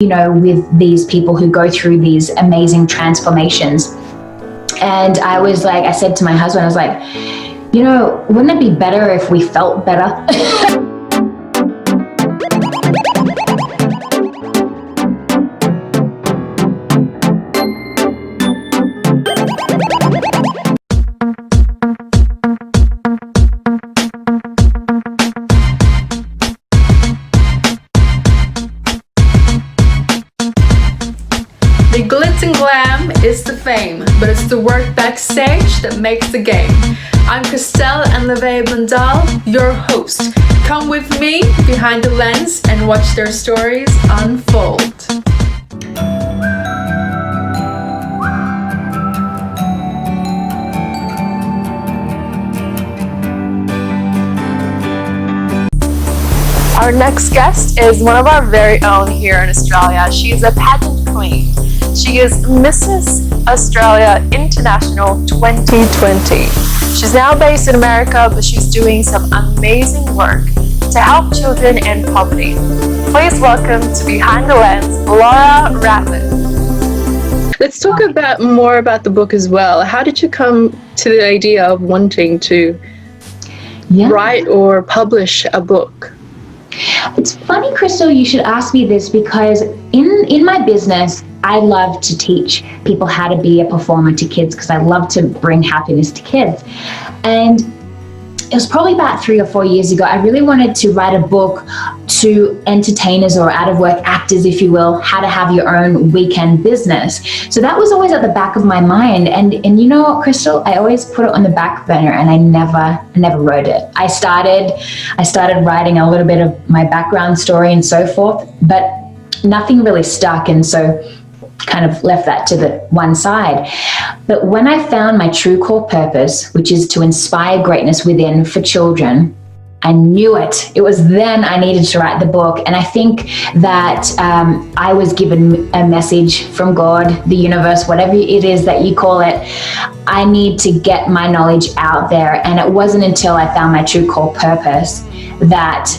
with these people who go through these amazing transformations. And I said to my husband, I was like, wouldn't it be better if we felt better? The glitz and glam is the fame, but it's the work backstage that makes the game. I'm Crystel and Bandal, your host. Come with me behind the lens and watch their stories unfold. Our next guest is one of our very own here in Australia. She's a pageant queen. She is Mrs. Australia International 2020. She's now based in America, but she's doing some amazing work to help children in poverty. Please welcome to Behind the Lens, Laura Ratliff. Let's talk more about the book as well. How did you come to the idea of wanting to write or publish a book? It's funny, Crystal, you should ask me this, because in my business, I love to teach people how to be a performer to kids, because I love to bring happiness to kids. And it was probably about 3 or 4 years ago, I really wanted to write a book to entertainers or out of work actors, if you will, how to have your own weekend business. So that was always at the back of my mind. And you know what, Crystal, I always put it on the back burner, and I never wrote it. I started writing a little bit of my background story and so forth, but nothing really stuck. And so kind of left that to the one side. But when I found my true core purpose, which is to inspire greatness within for children, I knew it. It was then I needed to write the book. And I think that I was given a message from God, the universe, whatever it is that you call it. I need to get my knowledge out there. And it wasn't until I found my true core purpose that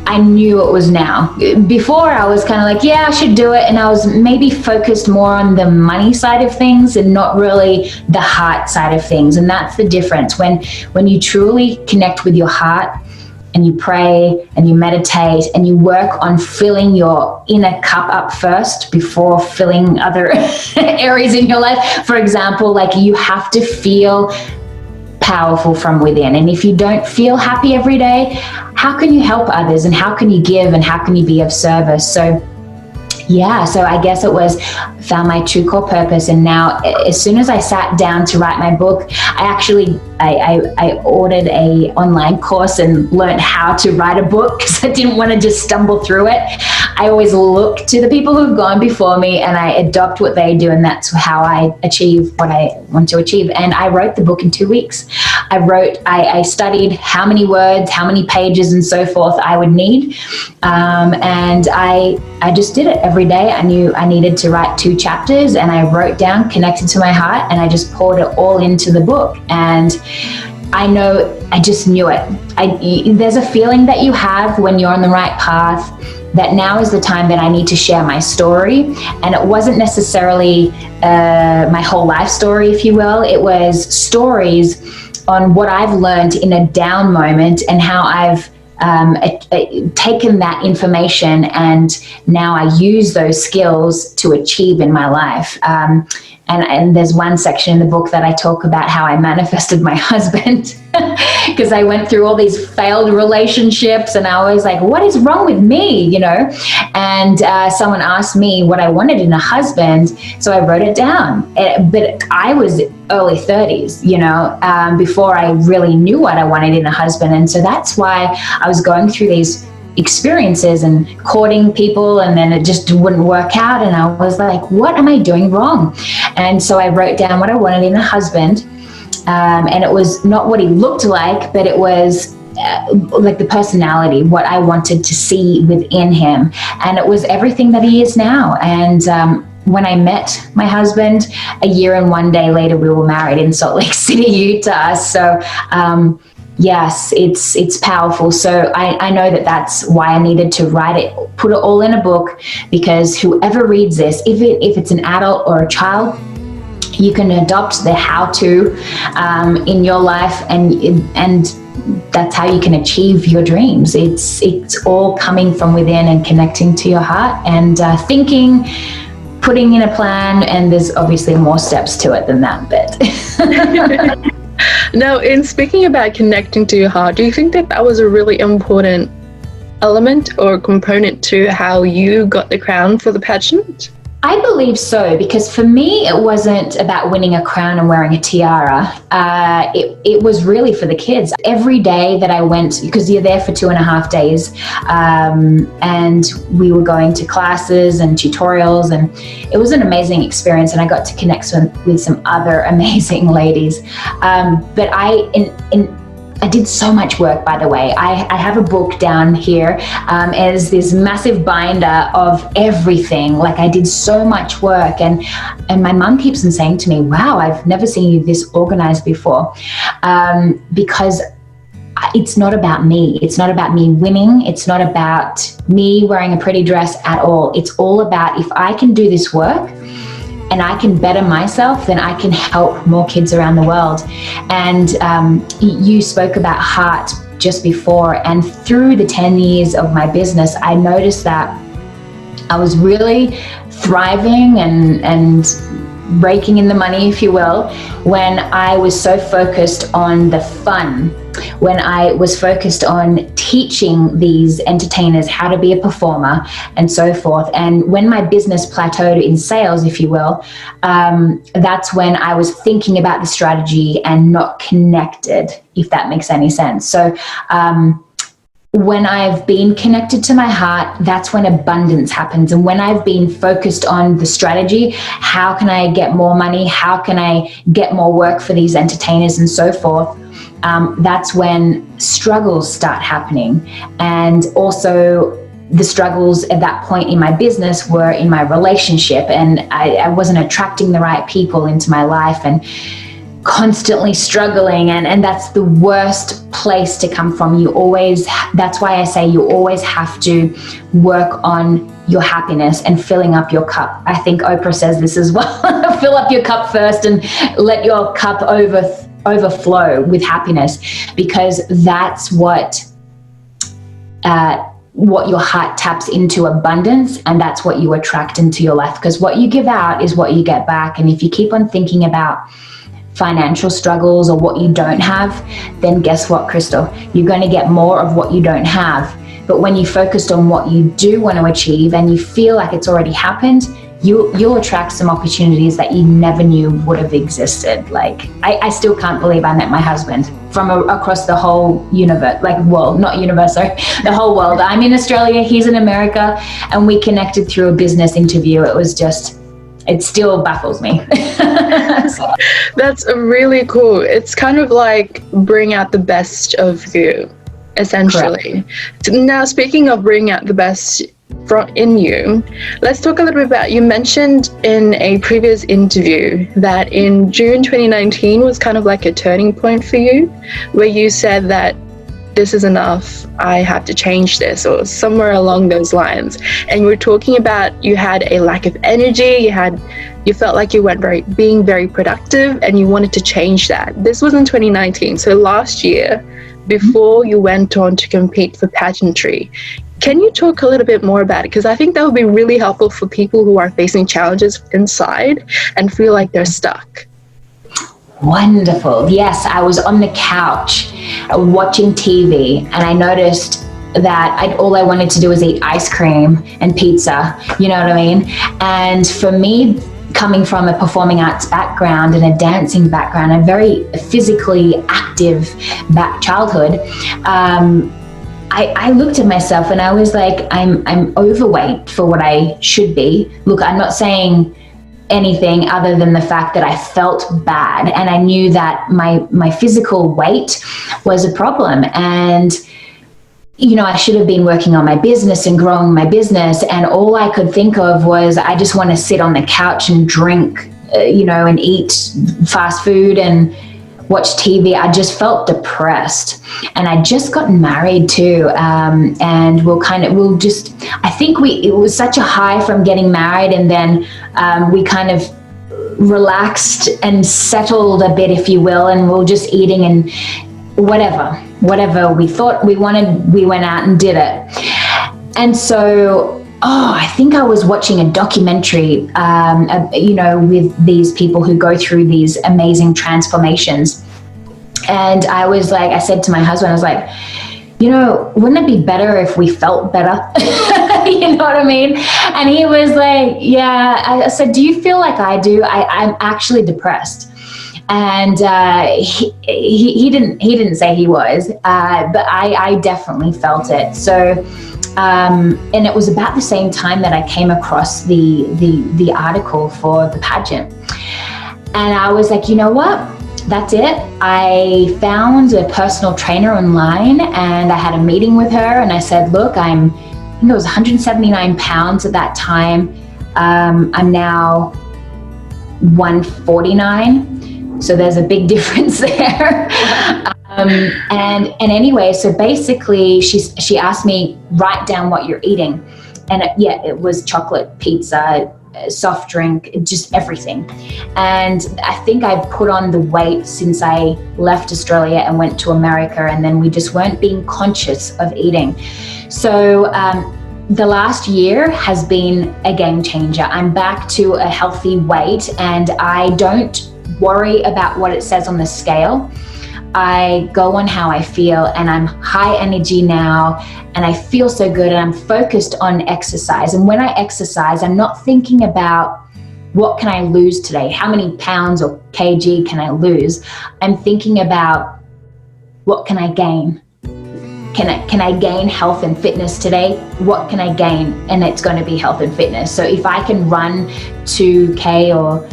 I knew it was now. Before, I was kind of like, yeah, I should do it. And I was maybe focused more on the money side of things and not really the heart side of things. And that's the difference. When you truly connect with your heart and you pray and you meditate and you work on filling your inner cup up first before filling other areas in your life. For example, like you have to feel powerful from within. And if you don't feel happy every day, how can you help others, and how can you give, and how can you be of service? So I guess it was found my true core purpose. And now as soon as I sat down to write my book, I ordered a online course and learned how to write a book, because I didn't want to just stumble through it. I always look to the people who've gone before me and I adopt what they do, and that's how I achieve what I want to achieve. And I wrote the book in 2 weeks. I studied how many words, how many pages and so forth I would need. And I just did it every day. I knew I needed to write 2 chapters, and I wrote down, connected to my heart, and I just poured it all into the book. And I just knew it. There's a feeling that you have when you're on the right path, that now is the time that I need to share my story. And it wasn't necessarily my whole life story, if you will. It was stories on what I've learned in a down moment, and how I've taken that information and now I use those skills to achieve in my life. And there's one section in the book that I talk about how I manifested my husband, because I went through all these failed relationships and I was like, what is wrong with me, And someone asked me what I wanted in a husband, so I wrote it down. But I was early 30s, before I really knew what I wanted in a husband. And so that's why I was going through these experiences and courting people, and then it just wouldn't work out, and I was like, what am I doing wrong? And so I wrote down what I wanted in a husband, and it was not what he looked like, but it was like the personality, what I wanted to see within him, and it was everything that he is now. And when I met my husband, a year and 1 day later, we were married in Salt Lake City, Utah. So Yes, it's powerful. So I know that that's why I needed to write it, put it all in a book, because whoever reads this, if it's an adult or a child, you can adopt the how-to in your life, and that's how you can achieve your dreams. It's all coming from within and connecting to your heart and thinking, putting in a plan, and there's obviously more steps to it than that, but Now, in speaking about connecting to your heart, do you think that was a really important element or component to how you got the crown for the pageant? I believe so, because for me, it wasn't about winning a crown and wearing a tiara. It was really for the kids. Every day that I went, because you're there for 2.5 days, and we were going to classes and tutorials, and it was an amazing experience, and I got to connect with some other amazing ladies. But I did so much work, by the way. I have a book down here as this massive binder of everything. Like, I did so much work, and my mum keeps on saying to me, wow, I've never seen you this organized before, because it's not about me. It's not about me winning. It's not about me wearing a pretty dress at all. It's all about, if I can do this work and I can better myself, then I can help more kids around the world. And you spoke about heart just before, and through the 10 years of my business, I noticed that I was really thriving and raking in the money, if you will, when I was so focused on the fun, when I was focused on teaching these entertainers how to be a performer and so forth. And when my business plateaued in sales, if you will, that's when I was thinking about the strategy and not connected, if that makes any sense. So when I've been connected to my heart, that's when abundance happens. And when I've been focused on the strategy, how can I get more money? How can I get more work for these entertainers and so forth? That's when struggles start happening. And also the struggles at that point in my business were in my relationship, and I wasn't attracting the right people into my life, and constantly struggling, and that's the worst place to come from. That's why I say you always have to work on your happiness and filling up your cup. I think Oprah says this as well. Fill up your cup first and let your cup overflow with happiness, because that's what your heart taps into, abundance, and that's what you attract into your life, because what you give out is what you get back. And if you keep on thinking about financial struggles or what you don't have, then guess what, Crystal? You're going to get more of what you don't have. But when you focused on what you do want to achieve and you feel like it's already happened, you'll attract some opportunities that you never knew would have existed. Like, I still can't believe I met my husband from across the whole universe, the whole world. I'm in Australia, he's in America, and we connected through a business interview. It still baffles me. That's really cool. It's kind of like bring out the best of you, essentially. Correct. Now, speaking of bringing out the best in you, let's talk a little bit about, you mentioned in a previous interview that in June 2019 was kind of like a turning point for you, where you said that this is enough, I have to change this, or somewhere along those lines. And you were talking about you had a lack of energy, you felt like you weren't being very productive, and you wanted to change that. This was in 2019, so last year, before you went on to compete for pageantry. Can you talk a little bit more about it? Because I think that would be really helpful for people who are facing challenges inside and feel like they're stuck. Wonderful. Yes, I was on the couch watching TV, and I noticed that all I wanted to do was eat ice cream and pizza, you know what I mean? And for me, coming from a performing arts background and a dancing background, a very physically active childhood, I looked at myself and I was like, I'm overweight for what I should be. Look, I'm not saying anything other than the fact that I felt bad, and I knew that my physical weight was a problem, and I should have been working on my business and growing my business, and all I could think of was I just want to sit on the couch and drink and eat fast food and watch TV, I just felt depressed. And I'd just gotten married too. And I think it was such a high from getting married, and then we kind of relaxed and settled a bit, if you will, and we're just eating and whatever we thought we wanted, we went out and did it. And so I think I was watching a documentary with these people who go through these amazing transformations, and I said to my husband, I was like, wouldn't it be better if we felt better? You know what I mean? And he was like, yeah. I said, do you feel like I do? I'm actually depressed. And he didn't say he was, but I definitely felt it. So, and it was about the same time that I came across the article for the pageant. And I was like, you know what? That's it. I found a personal trainer online, and I had a meeting with her, and I said, look, I think it was 179 pounds at that time. I'm now 149. So there's a big difference there. And anyway, so basically she asked me, write down what you're eating. And it was chocolate, pizza, soft drink, just everything. And I think I put on the weight since I left Australia and went to America, and then we just weren't being conscious of eating. So the last year has been a game changer. I'm back to a healthy weight, and I don't worry about what it says on the scale. I go on how I feel, and I'm high energy now, and I feel so good, and I'm focused on exercise. And when I exercise, I'm not thinking about what can I lose today? How many pounds or kg can I lose? I'm thinking about what can I gain? Can I gain health and fitness today? What can I gain? And it's going to be health and fitness. So if I can run 2K or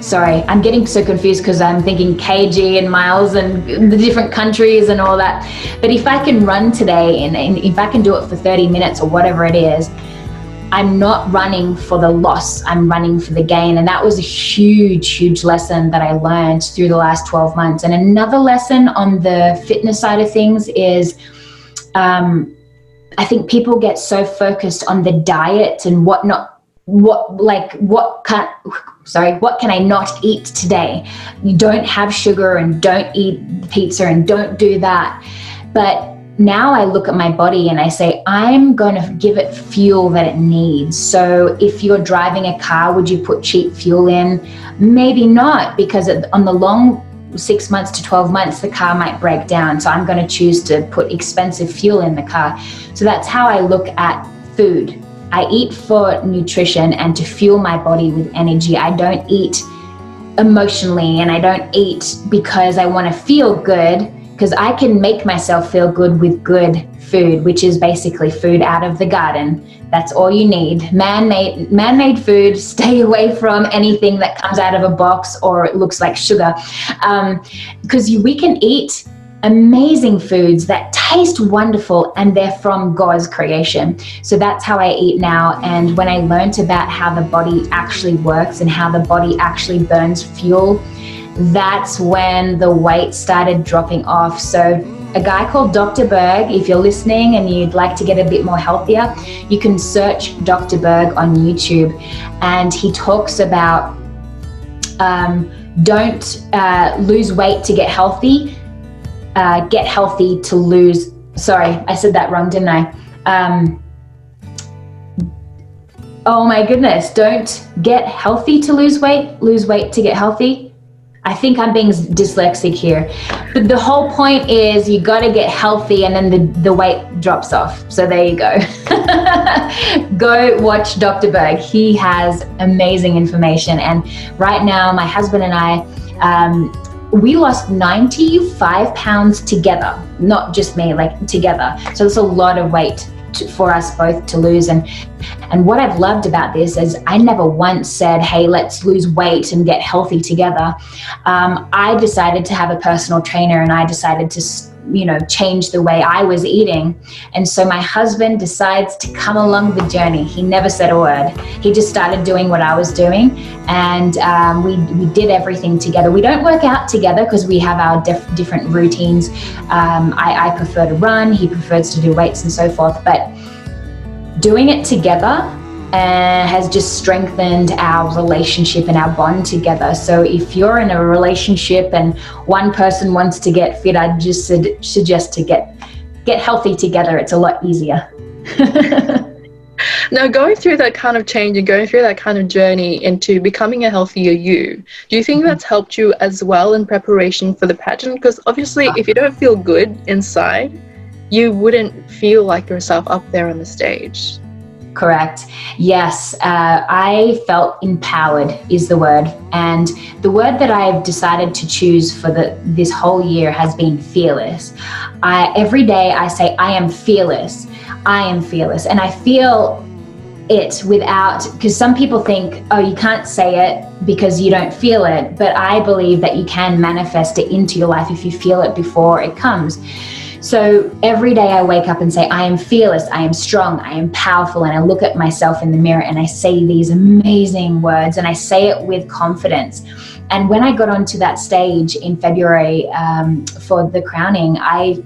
sorry, I'm getting so confused because I'm thinking kg and miles and the different countries and all that. But if I can run today and if I can do it for 30 minutes or whatever it is, I'm not running for the loss, I'm running for the gain. And that was a huge, huge lesson that I learned through the last 12 months. And another lesson on the fitness side of things is I think people get so focused on the diet and what can I not eat today? You don't have sugar and don't eat pizza and don't do that. But now I look at my body and I say, I'm going to give it fuel that it needs. So if you're driving a car, would you put cheap fuel in? Maybe not, because on the long 6 months to 12 months, the car might break down. So I'm going to choose to put expensive fuel in the car. So that's how I look at food. I eat for nutrition and to fuel my body with energy. I don't eat emotionally, and I don't eat because I want to feel good, because I can make myself feel good with good food, which is basically food out of the garden. That's all you need. Man-made food. Stay away from anything that comes out of a box or it looks like sugar, because we can eat amazing foods that taste wonderful, and they're from God's creation. So that's how I eat now. And when I learned about how the body actually works and how the body actually burns fuel, that's when the weight started dropping off. So a guy called Dr. Berg, if you're listening and you'd like to get a bit more healthier, you can search Dr. Berg on YouTube, and he talks about don't lose weight to get healthy. Get healthy to lose, sorry, I said that wrong, didn't I? Oh my goodness, don't get healthy to lose weight to get healthy. I think I'm being dyslexic here. But the whole point is you got to get healthy, and then the weight drops off. So there you go. Go watch Dr. Berg. He has amazing information. And right now, my husband and I, we lost 95 pounds together, not just me, like together. So it's a lot of weight for us both to lose. And what I've loved about this is I never once said, hey, let's lose weight and get healthy together. I decided to have a personal trainer, and I decided to change the way I was eating. And so my husband decides to come along the journey. He never said a word. He just started doing what I was doing, and we did everything together. We don't work out together because we have our different routines. I prefer to run, he prefers to do weights and so forth, but doing it together has just strengthened our relationship and our bond together. So if you're in a relationship and one person wants to get fit, I'd just suggest to get healthy together. It's a lot easier. Now, going through that kind of change and going through that kind of journey into becoming a healthier you, do you think that's helped you as well in preparation for the pageant? Because obviously, if you don't feel good inside, you wouldn't feel like yourself up there on the stage. Correct. Yes, I felt empowered is the word. And the word that I've decided to choose for this whole year has been fearless. Every day I say, I am fearless. I am fearless. And I feel it without, because some people think, oh, you can't say it because you don't feel it. But I believe that you can manifest it into your life if you feel it before it comes. So every day I wake up and say, I am fearless, I am strong, I am powerful. And I look at myself in the mirror and I say these amazing words, and I say it with confidence. And when I got onto that stage in February for the crowning, I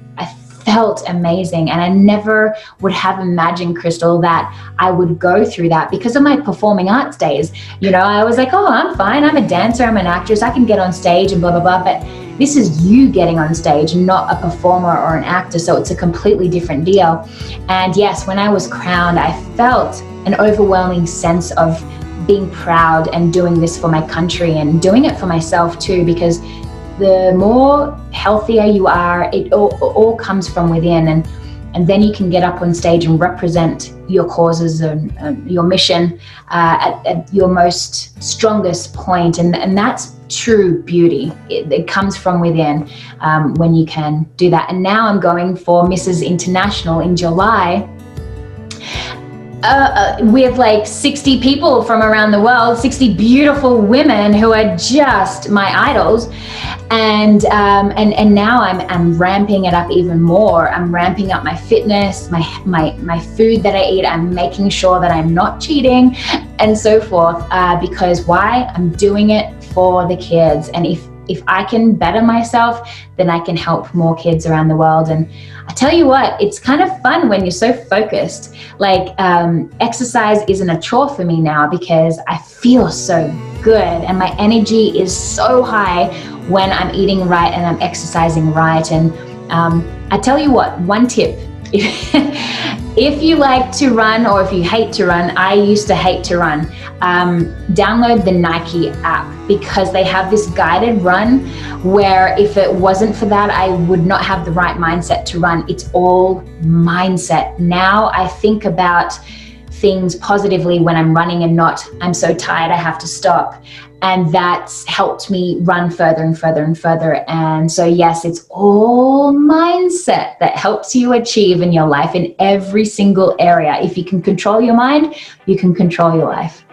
felt amazing. And I never would have imagined, Crystal, that I would go through that because of my performing arts days. I was like, oh, I'm fine. I'm a dancer, I'm an actress, I can get on stage and blah, blah, blah. But this is you getting on stage, not a performer or an actor. So it's a completely different deal. And yes, when I was crowned, I felt an overwhelming sense of being proud and doing this for my country and doing it for myself too, because the more healthier you are, it all comes from within. And then you can get up on stage and represent your causes and your mission at your most strongest point. And that's true beauty. It comes from within when you can do that. And now I'm going for Mrs. International in July. We have like 60 people from around the world, 60 beautiful women who are just my idols. And now I'm ramping it up even more. I'm ramping up my fitness, my food that I eat. I'm making sure that I'm not cheating and so forth. Because why? I'm doing it for the kids. And if I can better myself, then I can help more kids around the world. And I tell you what, it's kind of fun when you're so focused. Like exercise isn't a chore for me now because I feel so good and my energy is so high when I'm eating right and I'm exercising right. And I tell you what, one tip, if you like to run or if you hate to run, I used to hate to run, download the Nike app because they have this guided run where if it wasn't for that, I would not have the right mindset to run. It's all mindset. Now I think about things positively when I'm running and not, I'm so tired, I have to stop. And that's helped me run further and further and further. And so, yes, it's all mindset that helps you achieve in your life in every single area. If you can control your mind, you can control your life.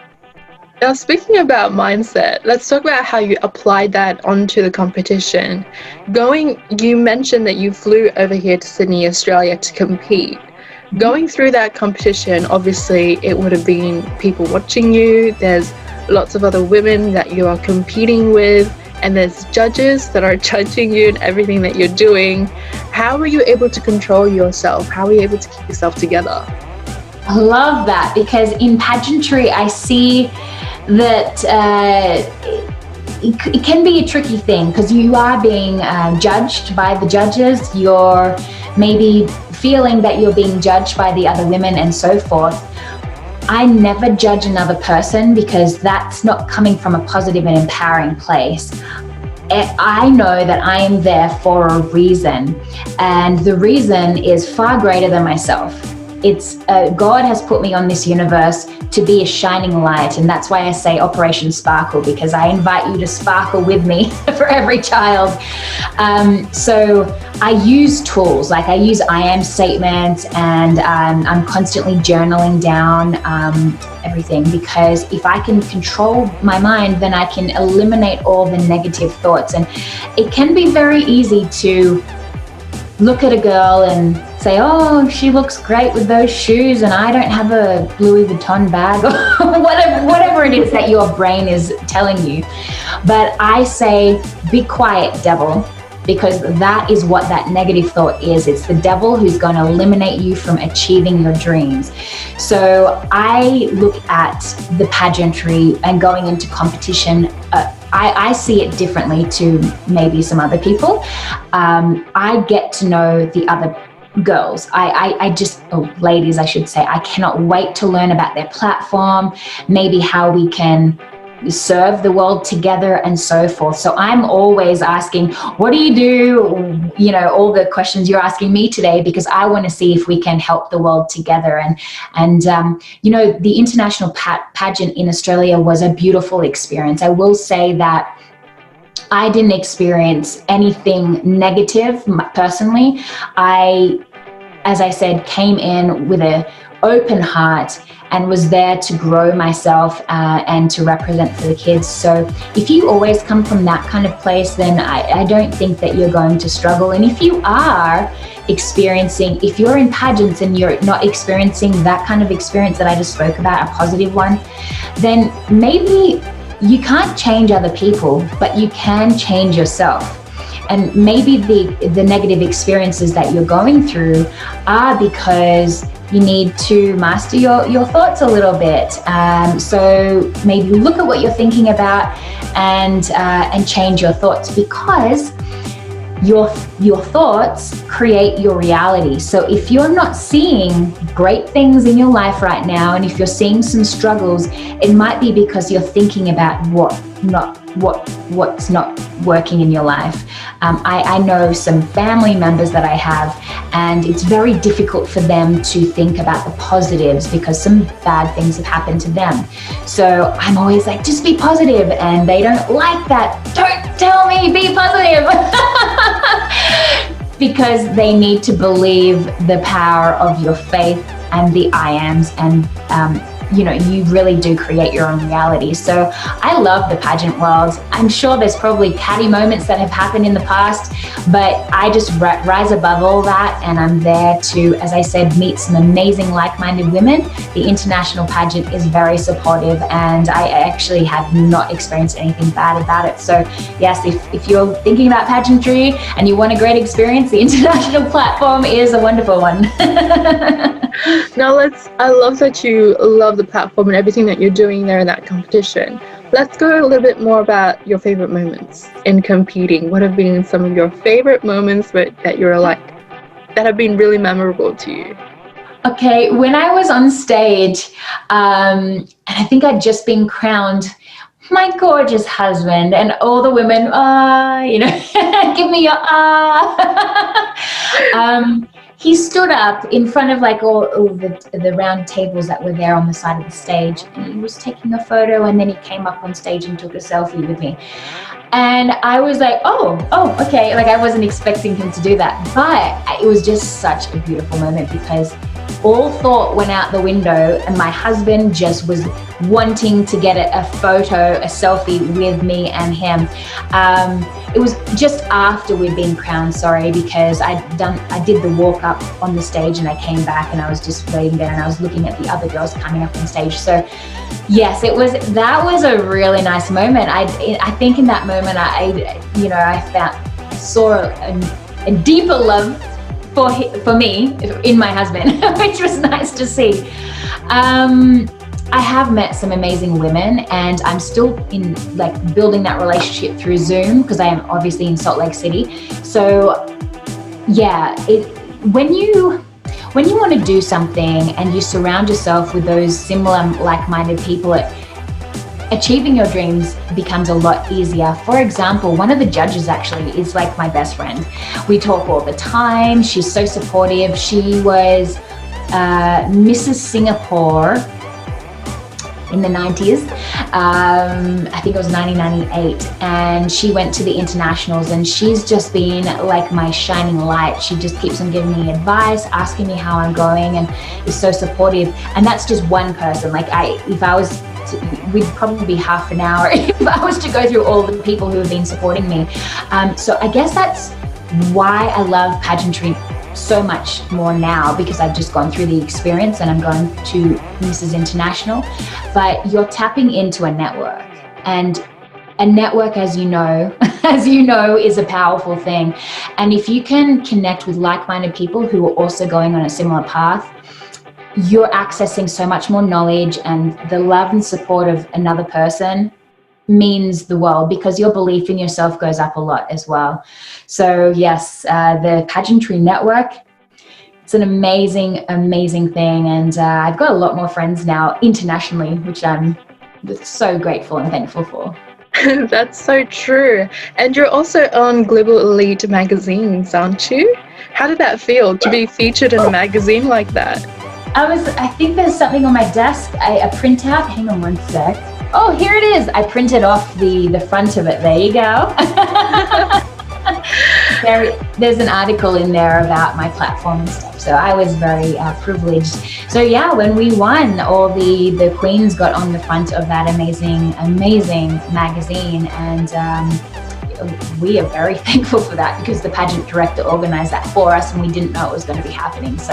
Now, speaking about mindset, let's talk about how you applied that onto the competition. You mentioned that you flew over here to Sydney, Australia to compete. Going through that competition, obviously, it would have been people watching you. There's lots of other women that you are competing with, and there's judges that are judging you and everything that you're doing. How were you able to control yourself? How were you able to keep yourself together? I love that because in pageantry, I see that it can be a tricky thing because you are being judged by the judges. You're maybe feeling that you're being judged by the other women and so forth. I never judge another person because that's not coming from a positive and empowering place. I know that I am there for a reason, and the reason is far greater than myself. It's God has put me on this universe to be a shining light, and that's why I say Operation Sparkle, because I invite you to sparkle with me for every child. So I use tools, like I use I am statements, and I'm constantly journaling down everything, because if I can control my mind, then I can eliminate all the negative thoughts. And it can be very easy to look at a girl and say, oh, she looks great with those shoes and I don't have a Louis Vuitton bag, or whatever it is that your brain is telling you. But I say, be quiet, devil, because that is what that negative thought is. It's the devil who's going to eliminate you from achieving your dreams. So I look at the pageantry and going into competition, I see it differently to maybe some other people. I get to know the other girls. Ladies, I should say. I cannot wait to learn about their platform, maybe how we can serve the world together and so forth. So I'm always asking, what do you do? You know, all the questions you're asking me today, because I want to see if we can help the world together. And you know, the international pageant in Australia was a beautiful experience. I will say that I didn't experience anything negative personally. As I said, came in with an open heart and was there to grow myself and to represent for the kids. So if you always come from that kind of place, then I don't think that you're going to struggle. And if you are experiencing, if you're in pageants and you're not experiencing that kind of experience that I just spoke about, a positive one, then maybe you can't change other people, but you can change yourself. And maybe the negative experiences that you're going through are because you need to master your thoughts a little bit. So maybe look at what you're thinking about and change your thoughts, because your thoughts create your reality. So if you're not seeing great things in your life right now, and if you're seeing some struggles, it might be because you're thinking about what's not working in your life. I know some family members that I have, and it's very difficult for them to think about the positives because some bad things have happened to them. So I'm always like, just be positive, and they don't like that. Don't tell me, be positive. Because they need to believe the power of your faith and the I ams, and you know, you really do create your own reality. So I love the pageant world. I'm sure there's probably catty moments that have happened in the past, but I just rise above all that, and I'm there to, as I said, meet some amazing like-minded women. The international pageant is very supportive, and I actually have not experienced anything bad about it. So yes, if you're thinking about pageantry and you want a great experience, the international platform is a wonderful one. Now I love that you love the platform and everything that you're doing there in that competition. Let's go a little bit more about your favorite moments in competing. What have been some of your favorite moments that you're like, that have been really memorable to you? Okay, when I was on stage, and I think I'd just been crowned my gorgeous husband, and all the women, you know, give me your he stood up in front of like all the round tables that were there on the side of the stage, and he was taking a photo, and then he came up on stage and took a selfie with me. And I was like, oh, okay. Like I wasn't expecting him to do that, but it was just such a beautiful moment because all thought went out the window, and my husband just was wanting to get a photo, a selfie with me and him. It was just after we'd been crowned, because I did the walk up on the stage, and I came back and I was just waiting there, and I was looking at the other girls coming up on stage. So yes, that was a really nice moment. I think in that moment I saw a deeper love for me in my husband, which was nice to see. I have met some amazing women, and I'm still in building that relationship through Zoom because I am obviously in Salt Lake City. So yeah, when you want to do something and you surround yourself with those similar like-minded people, achieving your dreams becomes a lot easier. For example, one of the judges actually is like my best friend. We talk all the time. She's so supportive. She was Mrs. Singapore in the 90s. I think it was 1998, and she went to the internationals, and she's just been like my shining light. She just keeps on giving me advice, asking me how I'm going, and is so supportive. And that's just one person. We'd probably be half an hour if I was to go through all the people who have been supporting me. So I guess that's why I love pageantry so much more now, because I've just gone through the experience and I'm going to Mrs. International, but you're tapping into a network, and a network, as you know, is a powerful thing. And if you can connect with like-minded people who are also going on a similar path, you're accessing so much more knowledge, and the love and support of another person means the world, because your belief in yourself goes up a lot as well. So yes, the pageantry network, it's an amazing, amazing thing. And I've got a lot more friends now internationally, which I'm so grateful and thankful for. That's so true. And you're also on Global Elite magazines, aren't you? How did that feel to be featured in a magazine like that? I think there's something on my desk, a printout. Hang on one sec. Oh, here it is. I printed off the front of it. There you go. There's an article in there about my platform and stuff. So I was very privileged. So yeah, when we won, all the queens got on the front of that amazing, amazing magazine. And we are very thankful for that, because the pageant director organized that for us and we didn't know it was going to be happening. So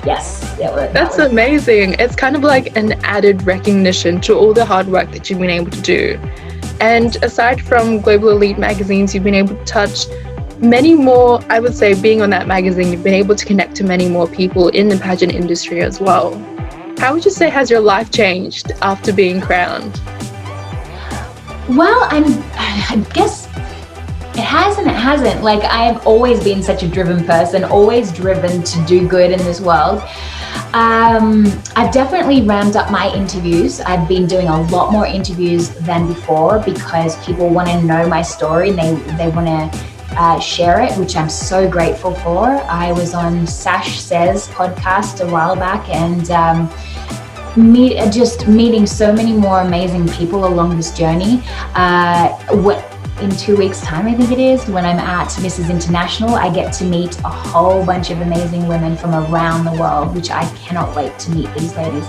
yes, that's amazing. It's kind of like an added recognition to all the hard work that you've been able to do. And aside from Global Elite magazines, you've been able to touch many more. I would say, being on that magazine, you've been able to connect to many more people in the pageant industry as well. How would you say has your life changed after being crowned? Well, I guess it has and it hasn't. Like, I've always been such a driven person, always driven to do good in this world. I've definitely ramped up my interviews. I've been doing a lot more interviews than before, because people want to know my story and they want to share it, which I'm so grateful for. I was on Sash Says podcast a while back, and just meeting so many more amazing people along this journey. In 2 weeks' time, I think it is, when I'm at Mrs. International, I get to meet a whole bunch of amazing women from around the world, which I cannot wait to meet these ladies.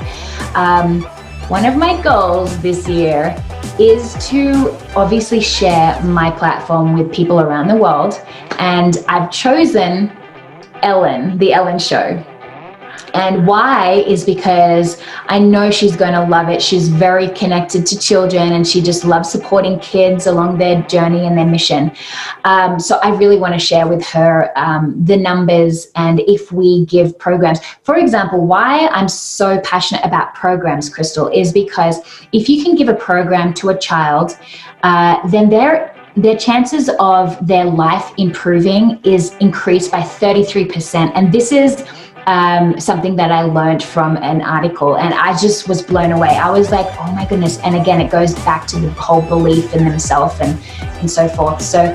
One of my goals this year is to obviously share my platform with people around the world. And I've chosen Ellen, the Ellen Show. And why is because I know she's going to love it. She's very connected to children, and she just loves supporting kids along their journey and their mission. So I really want to share with her the numbers, and if we give programs. For example, why I'm so passionate about programs, Crystal, is because if you can give a program to a child, then their chances of their life improving is increased by 33%. And this is something that I learned from an article, and I just was blown away. I was like, oh my goodness. And again, it goes back to the whole belief in themselves and so forth. So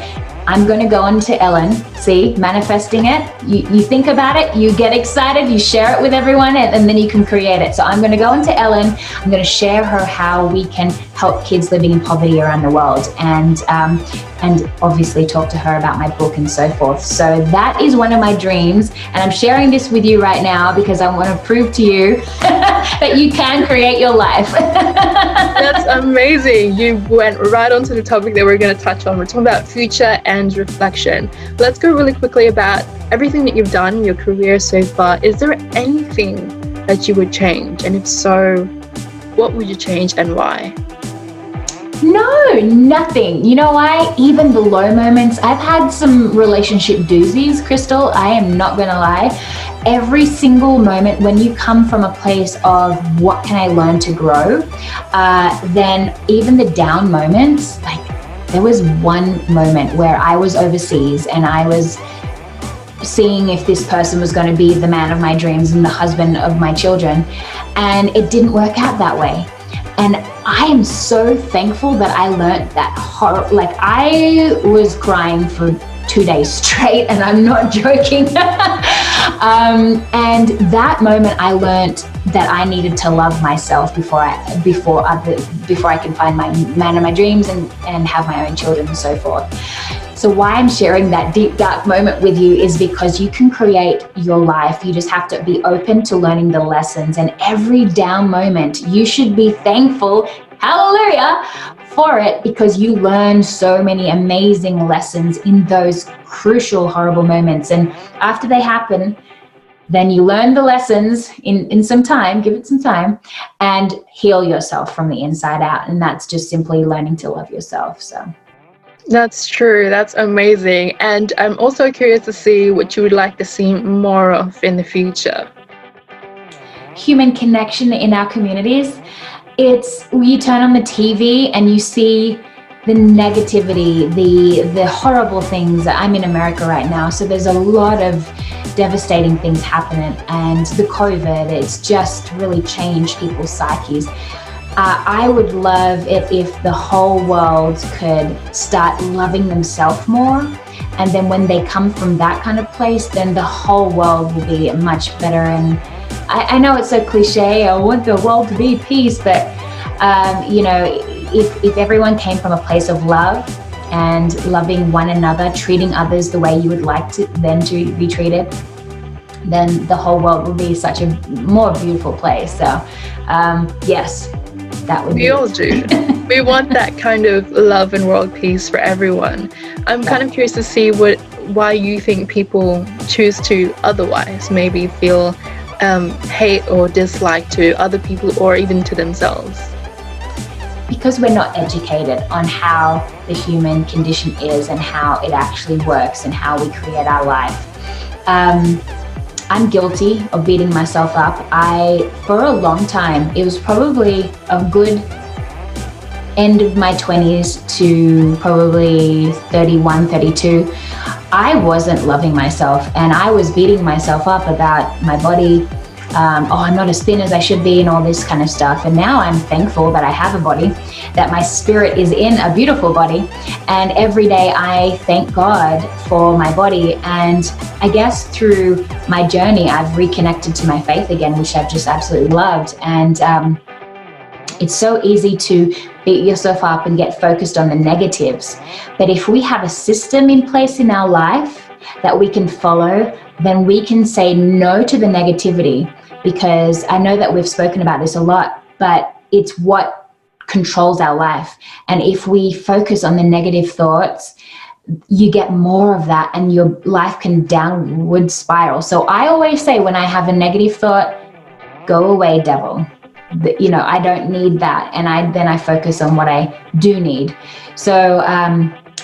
I'm going to go on to Ellen. See, manifesting it. You think about it, you get excited, you share it with everyone, and then you can create it. So I'm going to go on to Ellen. I'm going to share her how we can help kids living in poverty around the world, and obviously talk to her about my book and so forth. So that is one of my dreams, and I'm sharing this with you right now because I want to prove to you that you can create your life. That's amazing. You went right onto the topic that we're going to touch on. We're talking about future and reflection. Let's go really quickly about everything that you've done in your career so far. Is there anything that you would change? And if so, what would you change and why? No, nothing. You know why? Even the low moments. I've had some relationship doozies, Crystal. I am not going to lie. Every single moment, when you come from a place of what can I learn to grow, then even the down moments, like there was one moment where I was overseas and I was seeing if this person was going to be the man of my dreams and the husband of my children, and it didn't work out that way. And I am so thankful that I learned that horror. Like, I was crying for 2 days straight, and I'm not joking. And that moment, I learned that I needed to love myself before I can find my man of my dreams and have my own children and so forth. So why I'm sharing that deep, dark moment with you is because you can create your life. You just have to be open to learning the lessons. And every down moment, you should be thankful hallelujah for it, because you learn so many amazing lessons in those crucial, horrible moments. And after they happen, then you learn the lessons in some time, give it some time, and heal yourself from the inside out. And that's just simply learning to love yourself. So That's true. That's amazing. And I'm also curious to see what you would like to see more of in the future. human connection in our communities. It's you turn on the TV and you see the negativity, the horrible things. I'm in America right now, so there's a lot of devastating things happening, and the COVID, it's just really changed people's psyches. I would love it if the whole world could start loving themselves more, and then when they come from that kind of place, then the whole world will be much better. And I know it's so cliche, I want the world to be peace, but you know, if everyone came from a place of love and loving one another, treating others the way you would like to them to be treated, then the whole world would be such a more beautiful place. So yes, that would be. We all do. We want that kind of love and world peace for everyone. I'm kind of curious to see why you think people choose to otherwise, maybe feel hate or dislike to other people or even to themselves. Because we're not educated on how the human condition is and how it actually works and how we create our life. I'm guilty of beating myself up. For a long time, it was probably a good end of my 20s to probably 31, 32. I wasn't loving myself, and I was beating myself up about my body. I'm not as thin as I should be and all this kind of stuff. And now I'm thankful that I have a body, that my spirit is in a beautiful body. And every day I thank God for my body. And I guess through my journey, I've reconnected to my faith again, which I've just absolutely loved. And it's so easy to beat yourself up and get focused on the negatives. But if we have a system in place in our life that we can follow, then we can say no to the negativity. Because I know that we've spoken about this a lot, but it's what controls our life. And if we focus on the negative thoughts, you get more of that and your life can downward spiral. So I always say, when I have a negative thought, go away, devil. You know, I don't need that. And then I focus on what I do need. So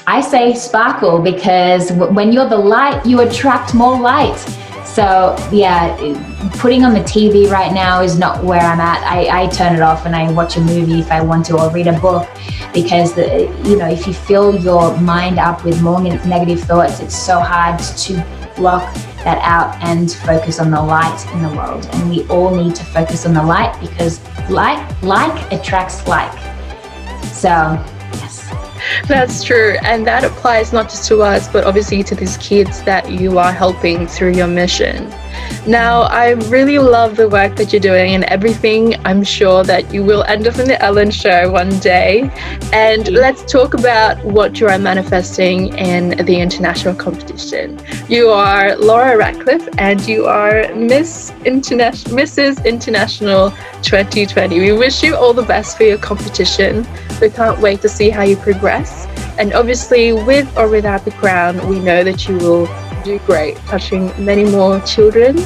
I say sparkle, because when you're the light, you attract more light. So yeah, putting on the TV right now is not where I'm at. I turn it off and I watch a movie if I want to, or read a book, because you know, if you fill your mind up with more negative thoughts, it's so hard to block that out and focus on the light in the world. And we all need to focus on the light, because like attracts like. So yes. That's true, and that applies not just to us, but obviously to these kids that you are helping through your mission. Now, I really love the work that you're doing and everything. I'm sure that you will end up in the Ellen Show one day. And let's talk about what you are manifesting in the international competition. You are Laura Ratliff, and you are Mrs. International 2020. We wish you all the best for your competition. We can't wait to see how you progress. And obviously, with or without the crown, we know that you will do great, touching many more children.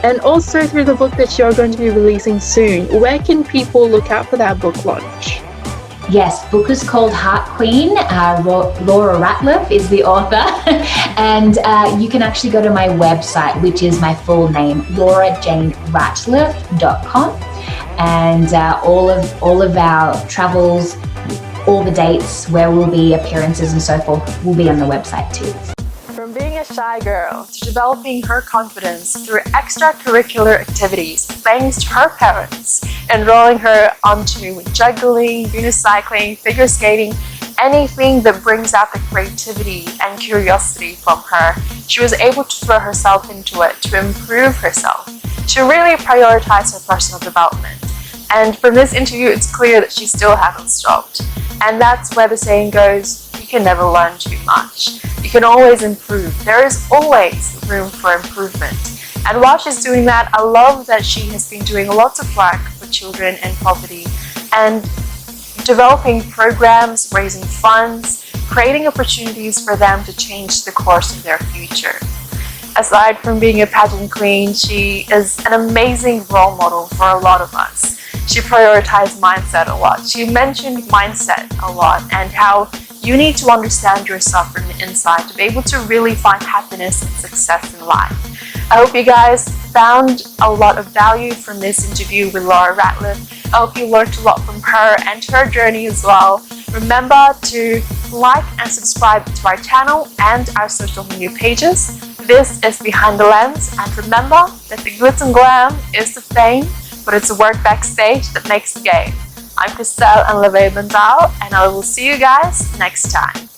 And also through the book that you're going to be releasing soon. Where can people look out for that book launch? Yes, book is called Heart Queen. Laura Ratliff is the author. And you can actually go to my website, which is my full name, laurajaneratliff.com. And all of our travels, all the dates, where we'll be, appearances and so forth, will be on the website too. From being a shy girl to developing her confidence through extracurricular activities thanks to her parents, enrolling her onto juggling, unicycling, figure skating, anything that brings out the creativity and curiosity from her, she was able to throw herself into it to improve herself, to really prioritize her personal development. And from this interview, it's clear that she still hasn't stopped. And that's where the saying goes, you can never learn too much. You can always improve. There is always room for improvement. And while she's doing that, I love that she has been doing lots of work for children in poverty. And developing programs, raising funds, creating opportunities for them to change the course of their future. Aside from being a pageant queen, she is an amazing role model for a lot of us. She prioritized mindset a lot. She mentioned mindset a lot and how you need to understand yourself from the inside to be able to really find happiness and success in life. I hope you guys found a lot of value from this interview with Laura Ratliff. I hope you learned a lot from her and her journey as well. Remember to like and subscribe to our channel and our social media pages. This is Behind the Lens, and remember that the glitz and glam is the fame, but it's the work backstage that makes the game. I'm Crystel and Leve and I will see you guys next time.